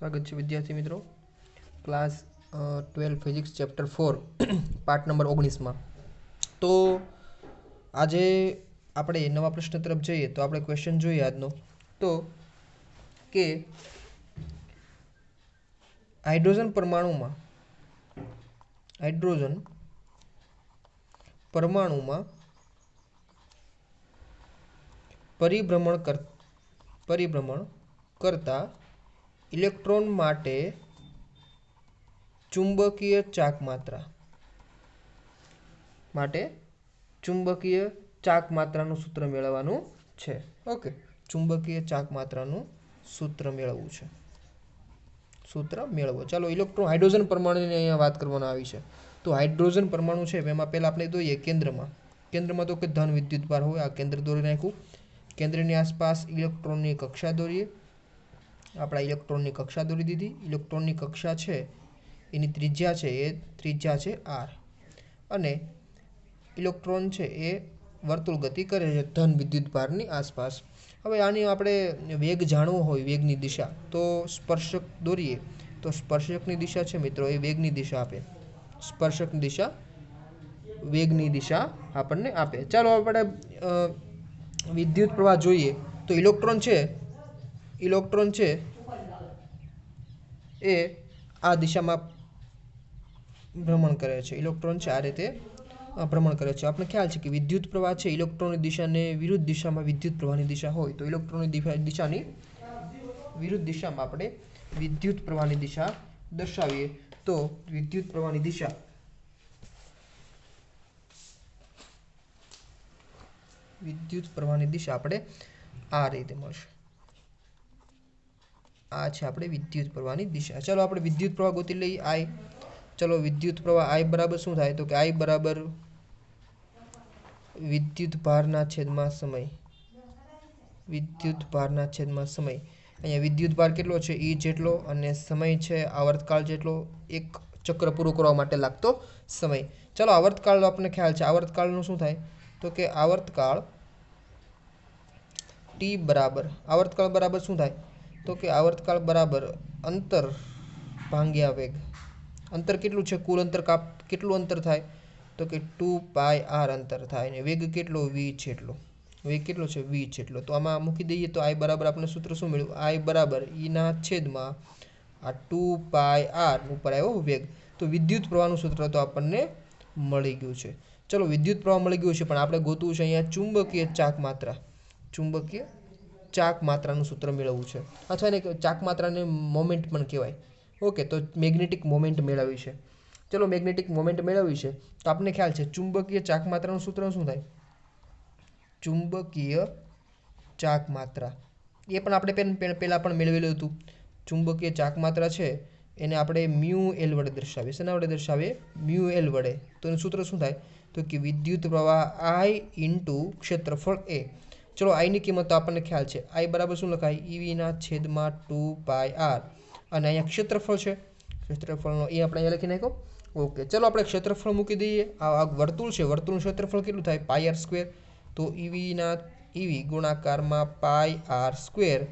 स्वागत है विद्यार्थी मित्रों class 12 physics chapter 4 part number 19 में। तो आज આપણે નવા પ્રશ્ન તરફ જઈએ તો આપણે ક્વેશ્ચન જોઈએ આજનો તો કે હાઇડ્રોજન પરમાણુમાં પરિભ્રમણ કરતા ઇલેક્ટ્રોન માટે ચુંબકીય ચાક માત્રાનું સૂત્ર મેળવવાનું છે। ઓકે, ચુંબકીય ચાક માત્રાનું સૂત્ર મેળવવું છે। સૂત્ર મેળવો। ચાલો, ઇલેક્ટ્રોન હાઇડ્રોજન પરમાણુની અહીંયા વાત કરવામાં આવી છે। તો હાઇડ્રોજન પરમાણુ છે એમાં પહેલા આપણે જોઈએ કેન્દ્રમાં તો કે ધન વિદ્યુતભાર હોય। આ કેન્દ્ર દોરી નાખ્યું। કેન્દ્રની આસપાસ ઇલેક્ટ્રોનની કક્ષા દોરીએ। આપણા ઇલેક્ટ્રોનની કક્ષા દોરી દીધી। ઇલેક્ટ્રોનની કક્ષા છે એની ત્રિજ્યા છે r અને ઇલેક્ટ્રોન છે એ વર્તુળ ગતિ કરે છે ધન વિદ્યુતભારની આસપાસ। હવે આની આપણે વેગ જાણવો હોય, વેગની દિશા, તો સ્પર્શક દોરીએ તો સ્પર્શકની દિશા છે મિત્રો એ વેગની દિશા આપે। સ્પર્શકની દિશા વેગની દિશા આપણને આપે। ચાલો આપણે વિદ્યુત પ્રવાહ જોઈએ તો ઇલેક્ટ્રોન છે એ આ દિશામાં ભ્રમણ કરે છે। ઇલેક્ટ્રોન છે આ રીતે ભ્રમણ કરે છે। આપણે ખ્યાલ છે કે વિદ્યુત પ્રવાહ છે ઇલેક્ટ્રોનની દિશાને વિરુદ્ધ દિશામાં વિદ્યુત પ્રવાહની દિશા હોય તો ઇલેક્ટ્રોનની દિશાની વિરુદ્ધ દિશામાં આપણે વિદ્યુત પ્રવાહની દિશા દર્શાવીએ તો વિદ્યુત પ્રવાહની દિશા આપણે આ રીતે મળશે। આ છે આપણે વિદ્યુત પ્રવાહની દિશા। ચાલો આપણે વિદ્યુત પ્રવાહ ગોતી લઈએ I। ચલો વિદ્યુત પ્રવાહ I બરાબર શું થાય તો કે I બરાબર વિદ્યુત ભારના છેદમાં સમય। અહીંયા વિદ્યુત ભાર કેટલો છે E જેટલો અને સમય છે આવર્તકાળ જેટલો, એક ચક્ર પૂરું કરવા માટે લાગતો સમય। ચાલો આવર્તકાળ આપણને ખ્યાલ છે। આવર્તકાળનું શું થાય તો કે આવર્તકાળ T બરાબર શું થાય તો કે આવર્તકાળ બરાબર અંતર ભાગ્યા વેગ। અંતર કેટલું છે, કુલ અંતર કેટલું અંતર થાય તો કે 2πr અંતર થાય અને વેગ કેટલો v જેટલો। વેગ કેટલો છે v જેટલો। તો આમાં મૂકી દઈએ તો I બરાબર આપણે સૂત્ર શું મળ્યું, I બરાબર E ના છેદમાં આ 2πr ઉપર આવ્યો વેગ। તો વિદ્યુત પ્રવાહનું સૂત્ર તો આપણને મળી ગયું છે। ચલો વિદ્યુત પ્રવાહ મળી ગયું છે પણ આપણે ગોતવું છે અહીંયા ચુંબકીય ચાક માત્રાનું સૂત્ર મેળવવું છે અથવા એને ચાક માત્રાને મોમેન્ટ પણ કહેવાય। ઓકે, તો મેગ્નેટિક મોમેન્ટ મેળવવી છે। ચલો મેગ્નેટિક મોમેન્ટ મેળવવી છે તો આપણને ખ્યાલ છે ચુંબકીય ચાક માત્રાનું સૂત્ર શું થાય, ચુંબકીય ચાક માત્રા એ પણ આપણે પહેલાં પણ મેળવેલું હતું। ચુંબકીય ચાક માત્રા છે એને આપણે μL વડે દર્શાવીએ। શેના વડે દર્શાવીએ, μL વડે। તો એનું સૂત્ર શું થાય તો કે વિદ્યુત પ્રવાહ I ઇન્ટુ ક્ષેત્રફળ A। ચલો I ની કિંમત તો આપણને ખ્યાલ છે, I બરાબર શું લખાય EV ના છેદમાં 2πr અને અહીંયા ક્ષેત્રફળ છે, ક્ષેત્રફળનો એ આપણે અહીંયા લખી નાખ્યો। ઓકે, ચલો આપણે ક્ષેત્રફળ મૂકી દઈએ। આ વર્તુળ છે, વર્તુળનું ક્ષેત્રફળ કેટલું થાય πr²। તો EV ગુણાકારમાં πr²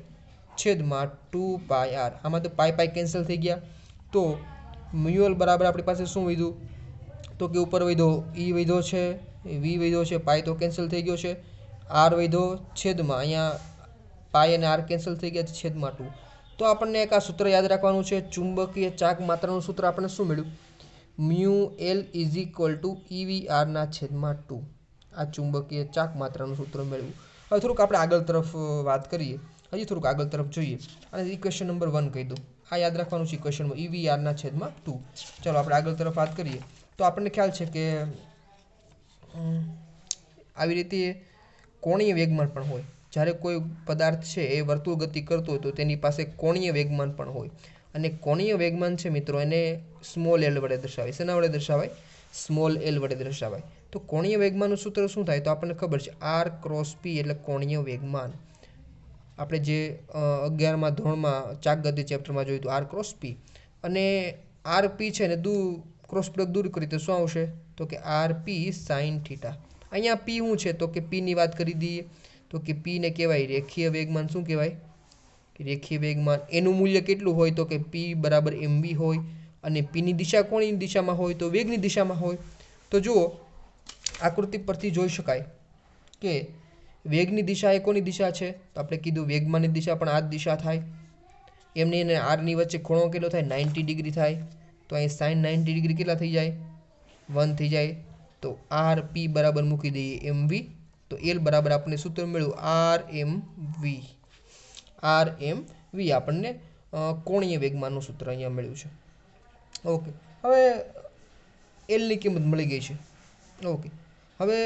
છેદમાં 2πr। આમાં તો પાઈ કેન્સલ થઈ ગયા તો μL બરાબર આપણી પાસે શું વધ્યું તો કે ઉપર વધ્યો E વધ્યો છે, V વધ્યો છે, પાઈ તો કેન્સલ થઈ ગયો છે, R વધ્યો છેદમાં અહીંયા પાઈ અને R કેન્સલ થઈ ગયા છેદમાં 2। તો આપણને એક આ સૂત્ર યાદ રાખવાનું છે, ચુંબકીય ચાક માત્રાનું સૂત્ર આપણને શું મળ્યું, μL EVR ના છેદમાં 2। આ ચુંબકીય ચાક માત્રાનું સૂત્ર મેળવ્યું। હવે થોડુંક આપણે આગળ તરફ વાત કરીએ, હજી થોડુંક આગળ તરફ જોઈએ અને ઇક્વેશન નંબર 1 કહી દઉં। આ યાદ રાખવાનું છે ઇક્વેશનમાં EVR ના છેદમાં 2। ચાલો આપણે આગળ તરફ વાત કરીએ તો આપણને ખ્યાલ છે કે આવી રીતે કોણીય વેગમાન પણ હોય। જ્યારે કોઈ પદાર્થ છે એ વર્તુળ ગતિ કરતો હોય તો તેની પાસે કોણીય વેગમાન પણ હોય અને કોણીય વેગમાન છે મિત્રો એને સ્મોલ l વડે દર્શાવાય। શેના વડે દર્શાવાય, સ્મોલ l વડે દર્શાવાય। તો કોણીય વેગમાનનું સૂત્ર શું થાય તો આપણને ખબર છે r×p એટલે કોણીય વેગમાન। આપણે જે 11મા ધોરણમાં ચાક ગતિ ચેપ્ટરમાં જોયું હતું r×p અને rp છે ને ક્રોસ પ્રોડક્ટ દૂર કરી તો શું આવશે તો કે rp sin θ। અહીંયા p શું છે તો કે p ની વાત કરી દઈએ તો કે p ને કહેવાય રેખીય વેગમાન। શું કહેવાય, રેખીય વેગમાન એનું મૂલ્ય કેટલું હોય તો કે p બરાબર mv હોય અને p ની દિશા કોની દિશામાં હોય તો વેગની દિશામાં હોય। તો જુઓ આકૃતિ પરથી જોઈ શકાય કે વેગની દિશા એ કોની દિશા છે તો આપણે કીધું વેગમાનની દિશા પણ આ જ દિશા થાય। એમની અને r ની વચ્ચે ખૂણો કેટલો થાય 90 ડિગ્રી થાય તો અહીં sin 90 ડિગ્રી કેટલા થઈ જાય 1 થઈ જાય। તો r p બરાબર મૂકી દઈએ mv તો l બરાબર આપણને સૂત્ર મળ્યું rmv આપણને કોણીય વેગમાનનું સૂત્ર અહીંયા મળ્યું છે। ઓકે હવે l ની કિંમત મળી ગઈ છે। ઓકે હવે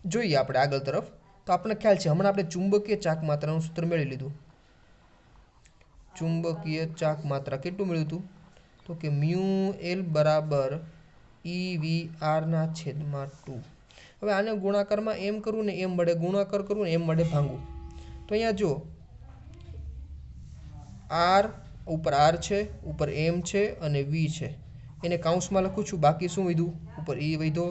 જોઈએ આપણે આગળ તરફ તો આપણને ખ્યાલ છે હમણાં આપણે ચુંબકીય ચાક માત્રાનું સૂત્ર મેળવી લીધું। ચુંબકીય ચાક માત્રા કેટલું મળ્યું હતું તો કે મ્યુ એલ બરાબર EVR/2। હવે આને ગુણાકારમાં એમ કરવું ને એમ વડે ગુણાકાર કરવું ને એમ વડે ભાંગવું તો અહીંયા જો r ઉપર r છે ઉપર m છે અને v છે એને કાઉન્સમાં લખું છું બાકી શું વધ્યું ઉપર e વધ્યો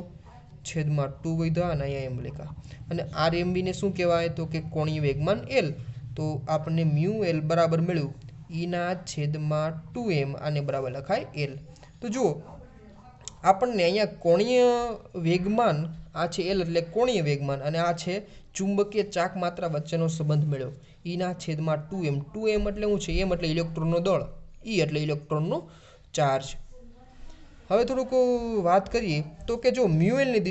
છેદમાં 2 વધ્યા અને અહીંયા m લખ્યા અને rmv ને શું કહેવાય તો કે કોણીય વેગમાન l તો આપણને મ્યુ l બરાબર મળ્યું E/2m આને બરાબર લખાય l। તો જુઓ આપણને અહીંયા કોણીય વેગમાન આ છે l એટલે કોણીય વેગમાન અને આ છે ચુંબકીય ચાક માત્રા વચ્ચેનો સંબંધ મળ્યો E/2m 2m એટલે શું છે m એટલે ઇલેક્ટ્રોનનો દળ e એટલે ઇલેક્ટ્રોનનો ચાર્જ। હવે થોડુંક વાત કરીએ તો કે જો મ્યુ એલ ની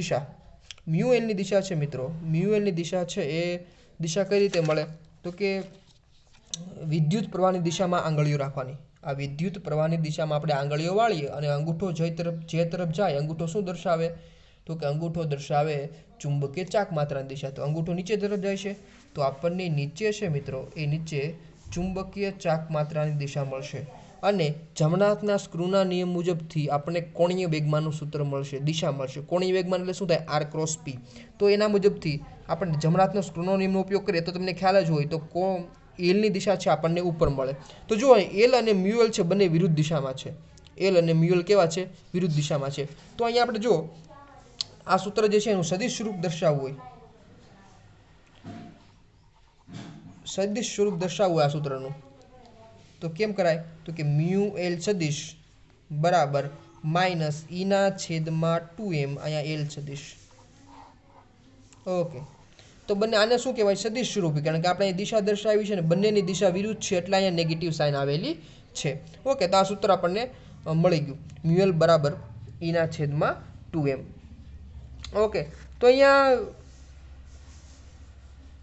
દિશા છે મિત્રો મ્યુ એલ ની દિશા છે એ દિશા કઈ રીતે મળે તો કે વિદ્યુત પ્રવાહની દિશામાં આંગળીઓ રાખવાની। આ વિદ્યુત પ્રવાહની દિશામાં આપણે આંગળીઓ વાળીએ અને અંગૂઠો જે તરફ જાય અંગૂઠો શું દર્શાવે તો કે અંગૂઠો દર્શાવે ચુંબકીય ચાક માત્રાની દિશા તો અંગૂઠો નીચે તરફ જાય છે તો આપણને નીચે છે મિત્રો એ નીચે ચુંબકીય ચાક માત્રાની દિશા મળશે અને જમણા હાથના સ્ક્રૂના નિયમ મુજબથી આપણને કોણીય વેગમાનનું સૂત્ર મળશે દિશા મળશે। કોણીય વેગમાન એટલે શું થાય r×p તો એના મુજબથી આપણે જમણા હાથના સ્ક્રૂનો નિયમનો ઉપયોગ કરીએ તો તમને ખ્યાલ જ હોય તો l ની દિશા છે આપણને ઉપર મળે। તો જો l અને મ્યુએલ છે બંને વિરુદ્ધ દિશામાં છે l અને મ્યુએલ કેવા છે વિરુદ્ધ દિશામાં છે। તો અહીંયા આપણે જો આ સૂત્ર જે છે એનું સદિશ સ્વરૂપ દર્શાવવું હોય આ સૂત્રનું તો કેમ કરાય તો કે મ્યુ એલ સદિશ બરાબર -E/2m અહીંયા l સદિશ। ઓકે તો બંને આને શું કહેવાય સદિશ સ્વરૂપ કારણ કે આપણે અહીં દિશા દર્શાવી છે ને બંનેની દિશા વિરુદ્ધ છે એટલે અહીંયા નેગેટિવ સાઇન આવેલી છે। ઓકે તો આ સૂત્ર આપણને મળી ગયું મ્યુએલ બરાબર E/2m। ઓકે તો અહીંયા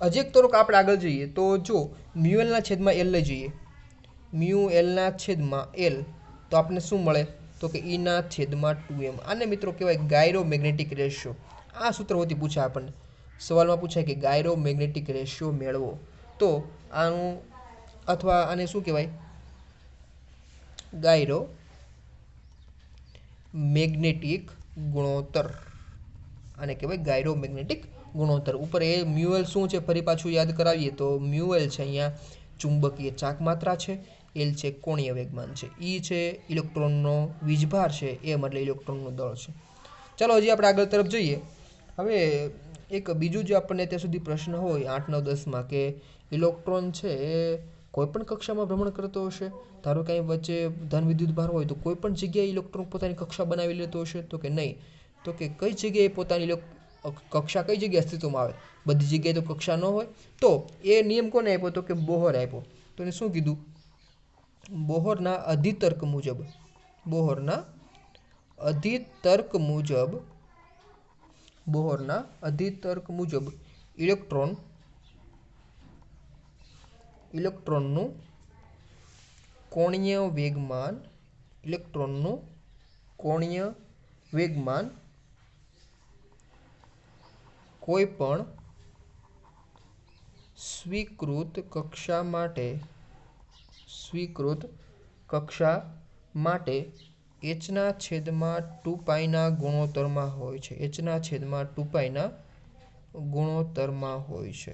હજી એક થોડુંક આપણે આગળ જઈએ તો જો મ્યુએલ/l લઈ જઈએ મ્યુએલ/l તો આપણને શું મળે તો કે E/2m આને મિત્રો કહેવાય ગાયરોમેગ્નેટિક રેશિયો। આ સૂત્રમાંથી પૂછાય આપણને સવાલમાં પૂછાય કે ગાયરોમેગ્નેટિક રેશિયો મેળવો તો આનું અથવા આને શું કહેવાય ગાયરોમેગ્નેટિક ગુણોત્તર આને કહેવાય ગાયરોમેગ્નેટિક ગુણોત્તર। ઉપર એ મ્યુએલ શું છે ફરી પાછું યાદ કરાવીએ તો મ્યુએલ છે અહીંયા ચુંબકીય ચાક માત્રા છે l છે કોણીય વેગમાન છે e છે ઇલેક્ટ્રોનનો વીજભાર છે m એટલે ઇલેક્ટ્રોનનું દળ છે। ચાલો હજી આપણે આગળ તરફ જઈએ। હવે એક બીજું જે આપણને ત્યાં સુધી પ્રશ્ન હોય 8, 9, 10માં કે ઇલેક્ટ્રોન છે એ કોઈપણ કક્ષામાં ભ્રમણ કરતો હશે ધારો કે વચ્ચે ધન વિદ્યુત ભાર હોય તો કોઈપણ જગ્યાએ ઇલેક્ટ્રોન પોતાની કક્ષા બનાવી લેતો હશે તો કે નહીં તો કે કઈ જગ્યાએ પોતાની કક્ષા કઈ જગ્યાએ અસ્તિત્વમાં આવે બધી જગ્યાએ તો કક્ષા ન હોય તો એ નિયમ કોને આપ્યો તો કે બોહર આપ્યો। તો એને શું કીધું બોહરના અધિતર્ક મુજબ ઇલેક્ટ્રોનનું કોણીય વેગમાન કોઈ પણ સ્વીકૃત કક્ષા માટે h/2πના ગુણોત્તરમાં હોય છે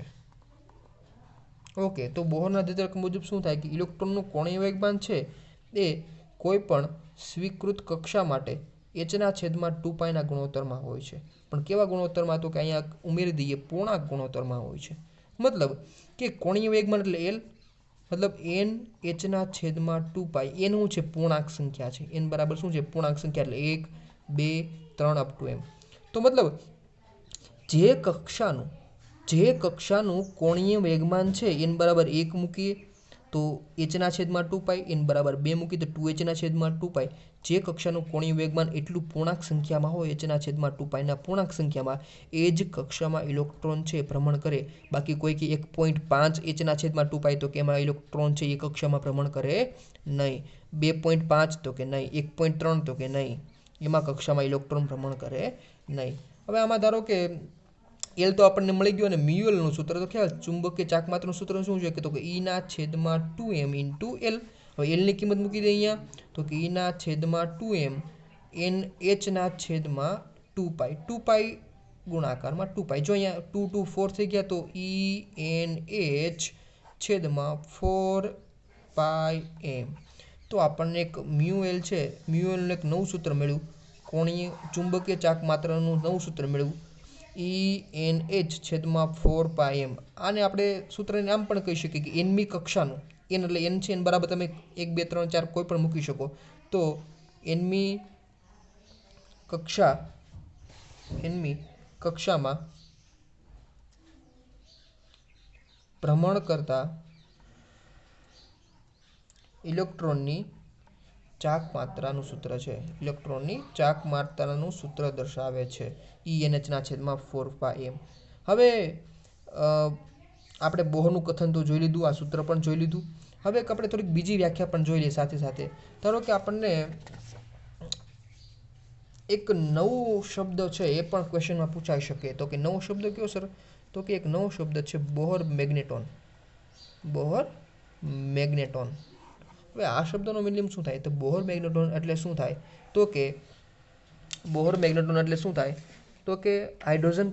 ઓકે તો બોહરના અધિતર્ક મુજબ શું થાય કે ઇલેક્ટ્રોનનું કોણીય વેગમાન છે એ કોઈ પણ સ્વીકૃત કક્ષા માટે h/2πના ગુણોત્તરમાં હોય છે પણ કેવા ગુણોત્તરમાં તો કે અહીંયા ઉમેરી દઈએ પૂર્ણાંક ગુણોત્તરમાં હોય છે। મતલબ કે કોણીય વેગમાન એટલે એલ मतलब एन एचना छेदमा 2 पाई एन શું છે પૂર્ણાંક સંખ્યા છે એન બરાબર શું છે પૂર્ણાંક સંખ્યા એટલે 1 2 3 અપ ટુ એમ તો મતલબ જે કક્ષાનું કોણીય વેગમાન છે એન બરાબર 1 મૂકીએ તો એચના છેદમાં 2 પાઈ એન બરાબર 2 મૂકીએ તો 2h ના છેદમાં 2 પાઈ જે કક્ષાનું કોણીય વેગમાન એટલું પૂર્ણાંક સંખ્યામાં હોય એચના છેદમાં 2 પાઈના પૂર્ણાંક સંખ્યામાં એ જ કક્ષામાં ઇલેક્ટ્રોન છે ભ્રમણ કરે બાકી કોઈ કે 1.5 એચના છેદમાં 2 પાઈ તો કે એમાં ઇલેક્ટ્રોન છે એ કક્ષામાં ભ્રમણ કરે નહીં 2.5 તો કે નહીં 1.3 તો કે નહીં એમાં કક્ષામાં ઇલેક્ટ્રોન ભ્રમણ કરે નહીં હવે આમાં ધારો કે એલ તો આપણને મળી ગયું અને મ્યુએલનું સૂત્ર તો ખ્યાલ ચુંબકીય ચાકમાત્રનું સૂત્ર શું છે કે તો કે ઈના છેદમાં 2m ઇન્ટુ એલ હવે એલની કિંમત મૂકી દઈએ અહીંયા તો કે ઈના છેદમાં 2m એન એચના છેદમાં 2 પાઈ ગુણાકારમાં 2 પાઈ જો અહીંયા 2 2 4 થઈ ગયા તો ઈ એન એચ છેદમાં 4 પાઈ એમ તો આપણને એક મ્યુએલ છે મ્યુએલનું એક નવું સૂત્ર મળ્યું કોણીય ચુંબકીય ચાકમાત્રનું નવું સૂત્ર મળ્યું ENH છેદમાં 4 પાઈ એમ આને આપણે સૂત્રને આમ પણ કહી શકીએ કે એનમી કક્ષાનું એન એટલે એન છે એન બરાબર તમે 1 2 3 4 કોઈ પણ મૂકી શકો તો એનમી કક્ષામાં ભ્રમણ કરતા ઇલેક્ટ્રોનની ચાકમાત્રાનું સૂત્ર છે ઇલેક્ટ્રોનની ચાકમાત્રાનું સૂત્ર દર્શાવે છે ENH ના છેદમાં 4 પાઈ એમ હવે આપણે બોહરનું કથન તો જોઈ લીધું આ સૂત્ર પણ જોઈ લીધું હવે આપણે થોડીક બીજી વ્યાખ્યા પણ જોઈ લઈએ સાથે સાથે ધારો કે આપણને એક નવો શબ્દ છે એ પણ ક્વેશ્ચનમાં પૂછાઈ શકે તો કે નવો શબ્દ કયો સર તો કે એક નવો શબ્દ છે બોહર મેગ્નેટોન હવે આ શબ્દનો મિનિંગ શું થાય તો બોહર મેગ્નેટોન એટલે શું થાય તો કે બોહર મેગ્નેટોન એટલે શું થાય તો કે હાઇડ્રોજન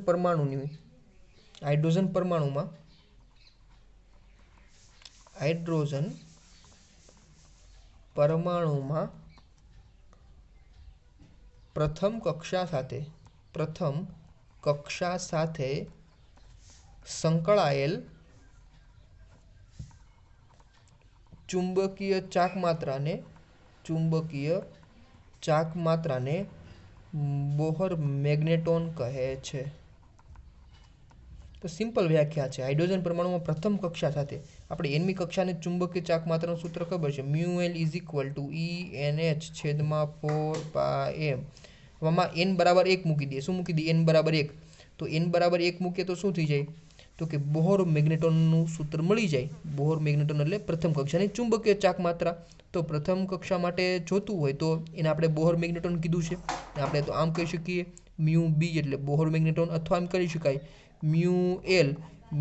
પરમાણુમાં પ્રથમ કક્ષા સાથે સંકળાયેલ ચુંબકીય ચાકમાત્રાને બોહર મેગ્નેટોન કહે છે તો સિમ્પલ વ્યાખ્યા છે હાઇડ્રોજન પરમાણુમાં પ્રથમ કક્ષા સાથે આપણે એનમી કક્ષાને ચુંબકીય ચાકમાત્રાનું સૂત્ર ખબર છે મ્યુએલ ઇઝ ઇક્વલ ટુ ENH છેદમાં 4 પાઈ એમ આમાં n બરાબર 1 મૂકી દઈએ શું મૂકી દઈએ n બરાબર 1 તો n બરાબર 1 મૂકીએ તો શું થઈ જાય તો કે બોહર મેગ્નેટોનનું સૂત્ર મળી જાય બોહર મેગ્નેટોન એટલે પ્રથમ કક્ષાની ચુંબકીય ચાકમાત્રા તો પ્રથમ કક્ષા માટે જોતું હોય તો એને આપણે બોહર મેગ્નેટોન કીધું છે આપણે તો આમ કહી શકીએ મ્યુ બી એટલે બોહર મેગ્નેટોન અથવા આમ કરી શકાય મ્યુ એલ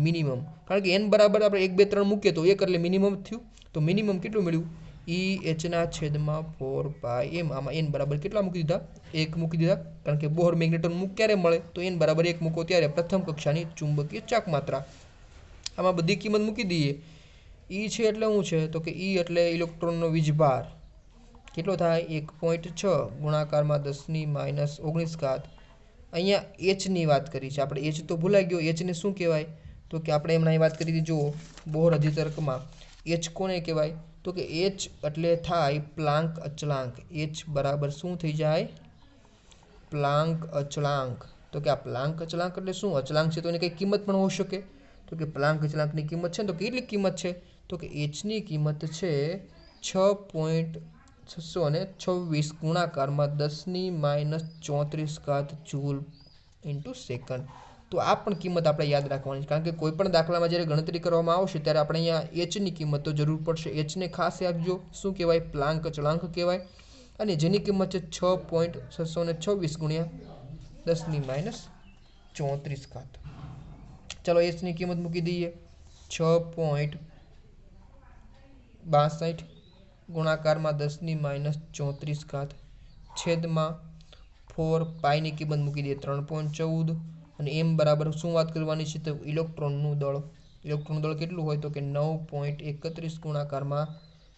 મિનિમમ કારણ કે n બરાબર આપણે 1 2 3 મૂકીએ તો 1 એટલે મિનિમમ થયું તો મિનિમમ કેટલું મળ્યું EH ના છેદમાં 4 પાઈ એમ આમાં n બરાબર કેટલા મૂકી દીધા 1 મૂકી દીધા કારણ કે બોહર મેગ્નેટોન ક્યારે મળે તો n બરાબર 1 મૂકો ત્યારે પ્રથમ કક્ષાની ચુંબકીય ચાકમાત્રા આમાં બધી કિંમત મૂકી દઈએ E છે એટલે શું છે તો કે E એટલે ઇલેક્ટ્રોનનો વીજભાર કેટલો થાય 1.6 ગુણાકારમાં 10⁻⁹ ઘાત અહીંયા h ની વાત કરી છે આપણે h તો ભૂલાઈ ગયો h ને શું કહેવાય તો કે આપણે હમણાં વાત કરી હતી જુઓ બોહર અધિતર્કમાં h કોને કહેવાય તો કે h એટલે થાય પ્લાન્ક અચળાંક h બરાબર શું થઈ જાય પ્લાન્ક અચળાંક તો કે આ પ્લાન્ક અચળાંક એટલે શું અચળાંક છે તો એની કઈ કિંમત પણ હોઈ શકે તો કે પ્લાન્ક અચળાંકની કિંમત છે તો કેટલી કિંમત છે તો કે h ની કિંમત છે 6.626 ગુણાકારમાં 10⁻34 ઘાત જૂલ ઇન્ટુ સેકન્ડ તો આ પણ કિંમત આપણે યાદ રાખવાની છે કારણ કે કોઈ પણ દાખલામાં જ્યારે ગણતરી કરવામાં આવશે ત્યારે આપણે અહીંયા h ની કિંમત તો જરૂર પડશે h ને ખાસ આપજો શું કહેવાય પ્લાન્ક અચળાંક કહેવાય અને જેની કિંમત છે 6.626 ગુણ્યા 10⁻34 ઘાત ચલો h ની કિંમત મૂકી દઈએ 6.62 ગુણાકારમાં 10⁻34 ઘાત છેદમાં 4 પાઈની કિંમત મૂકી દઈએ 3.14 અને m બરાબર શું વાત કરવાની છે તો ઇલેક્ટ્રોનનું દળ કેટલું હોય તો કે 9.31 ગુણાકારમાં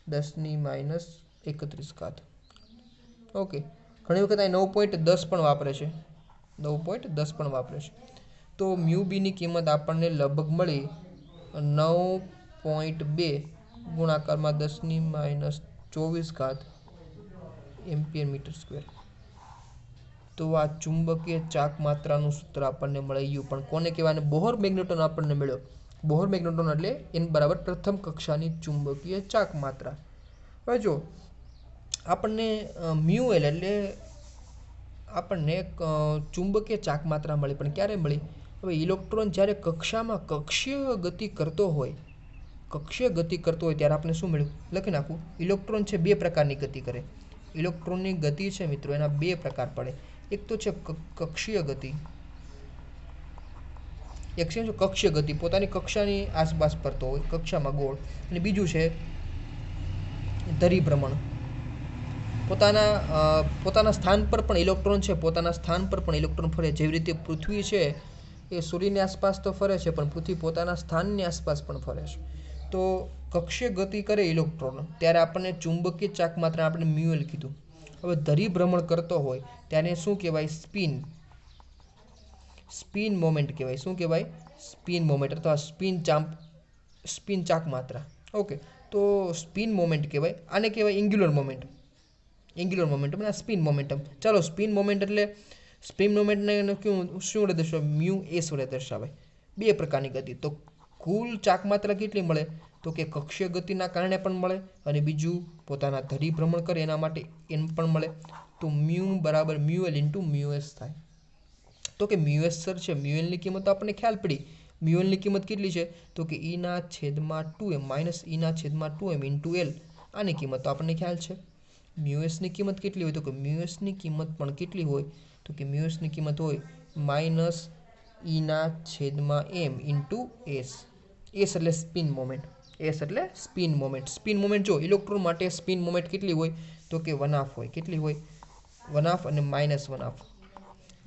10⁻31 ઘાત ઓકે ઘણી વખત આ 9.10 પણ વાપરે છે તો મ્યુ બીની કિંમત આપણને લગભગ મળી 9.2 ગુણાકારમાં 10⁻²4 એમ્પિયર મીટર સ્ક્વેર. તો આ ચુંબકીય ચાક માત્રાનું સૂત્ર આપણને મળી ગયું. પણ કોને કહેવાય? બોહર મેગ્નેટોન આપણને મળ્યો. બોહર મેગ્નેટોન એટલે n બરાબર પ્રથમ કક્ષાની ચુંબકીય ચાક માત્રા. હવે જો આપણને મ્યુએલ એટલે આપણને ચુંબકીય ચાક માત્રા મળી. પણ ક્યારે મળી? હવે ઇલેક્ટ્રોન જ્યારે કક્ષામાં કક્ષીય ગતિ કરતો હોય ત્યારે આપણે શું મળ્યું? લખી નાખું. ઇલેક્ટ્રોન છે બે પ્રકારની ગતિ કરે. ઇલેક્ટ્રોનની ગતિ છે મિત્રો, એના બે પ્રકાર પડે. એક તો છે કક્ષીય ગતિ, એક છે કક્ષીય ગતિ, પોતાની કક્ષાની આસપાસ ફરતો હોય, કક્ષામાં ગોળ. અને બીજું છે ધરીભ્રમણ. પોતાના સ્થાન પર પણ ઇલેક્ટ્રોન છે, પોતાના સ્થાન પર પણ ઇલેક્ટ્રોન ફરે. જેવી રીતે પૃથ્વી છે એ સૂર્યની આસપાસ તો ફરે છે, પણ પૃથ્વી પોતાના સ્થાનની આસપાસ પણ ફરે છે. તો કક્ષીય ગતિ કરે ઇલેક્ટ્રોન ત્યારે આપણને ચુંબકીય ચાક માત્રા આપણે મ્યુએલ કીધું. હવે ધરીભ્રમણ કરતો હોય ત્યારે શું કહેવાય? સ્પિન મોમેન્ટ કહેવાય. શું કહેવાય? સ્પિન મોમેન્ટ અથવા સ્પિન ચાક માત્રા. ઓકે, તો સ્પિન મોમેન્ટ કહેવાય. આને કહેવાય એન્ગ્યુલર મોમેન્ટ. અને સ્પિન મોમેન્ટમ. ચાલો, સ્પિન મોમેન્ટ એટલે સ્પિન મોમેન્ટને શું વડે દર્શાવે? મ્યુ એસ વડે દર્શાવે. બે પ્રકારની ગતિ. તો કુલ ચાક માત્રા કેટલી મળે? તો કે કક્ષીય ગતિના કારણે પણ મળે, અને બીજું પોતાના ધરીભ્રમણ કરે એના માટે એન પણ મળે. તો મ્યુ બરાબર મ્યુએલ ઇન્ટુ મ્યુએસ થાય. તો કે મ્યુએસ સર છે, મ્યુએલની કિંમત આપણને ખ્યાલ પડી. મ્યુએલની કિંમત કેટલી છે? તો કે E/2m minus E/2m into L. આની કિંમત તો આપણને ખ્યાલ છે. મ્યુએસની કિંમત કેટલી હોય? તો કે મ્યુએસની કિંમત પણ કેટલી હોય? તો કે મ્યુએસની કિંમત હોય minus E/m into S. S એટલે સ્પિન મોમેન્ટ. સ્પિન મોમેન્ટ જો ઇલેક્ટ્રોન માટે સ્પિન મોમેન્ટ કેટલી હોય? તો કે 1/2 હોય. કેટલી હોય? 1/2 અને -1/2.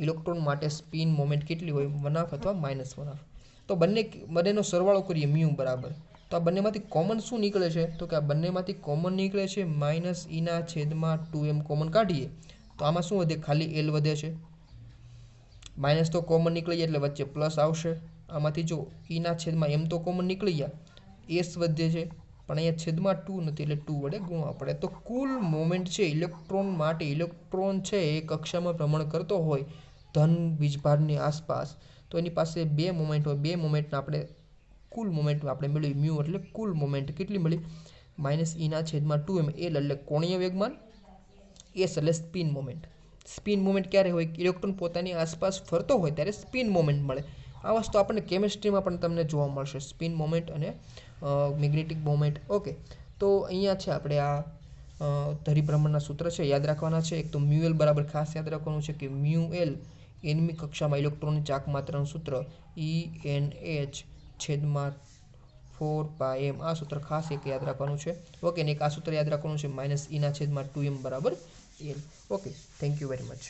ઇલેક્ટ્રોન માટે સ્પિન મોમેન્ટ કેટલી હોય? 1/2 અથવા -1/2. તો બંનેનો સરવાળો કરીએ મ્યુ બરાબર. તો આ બંનેમાંથી કોમન શું નીકળે છે? તો કે આ બંનેમાંથી કોમન નીકળે છે -E/2m. કોમન કાઢીએ તો આમાં શું વધે? ખાલી એલ વધે છે. માઇનસ તો કોમન નીકળી જાય એટલે વચ્ચે પ્લસ આવશે. આમાંથી જો E/m તો કોમન નીકળી ગયા, એસ વધે છે, પણ અહીંયા છેદમાં 2 નથી એટલે 2 વડે ગુણવા પડે. તો કુલ મોમેન્ટ છે ઇલેક્ટ્રોન માટે, ઇલેક્ટ્રોન છે એ કક્ષામાં ભ્રમણ કરતો હોય ધન વીજભારની આસપાસ, તો એની પાસે બે મોમેન્ટ હોય. બે મોમેન્ટના આપણે કુલ મોમેન્ટ આપણે મેળવી મ્યુ એટલે કુલ મોમેન્ટ કેટલી મળી? -E/2m. એલ એટલે કોણીય વેગમાન, એસ એટલે સ્પિન મોમેન્ટ. સ્પિન મોમેન્ટ ક્યારે હોય? ઇલેક્ટ્રોન પોતાની આસપાસ ફરતો હોય ત્યારે સ્પિન મોમેન્ટ મળે. આ વસ્તુ આપણને કેમિસ્ટ્રીમાં પણ તમને જોવા મળશે, સ્પિન મોમેન્ટ અને મેગ્નેટિક મોમેન્ટ. ઓકે, તો અહીંયા છે આપણે આ ધરીભ્રમણના સૂત્ર છે યાદ રાખવાના છે. એક તો મ્યુએલ બરાબર ખાસ યાદ રાખવાનું છે કે મ્યુએલ એનમી કક્ષામાં ઇલેક્ટ્રોનની ચાક માત્રાનું સૂત્ર ENH/4πm. આ સૂત્ર ખાસ એક યાદ રાખવાનું છે. ઓકે, ને એક આ સૂત્ર યાદ રાખવાનું છે -E/2m બરાબર L. Okay, thank you very much.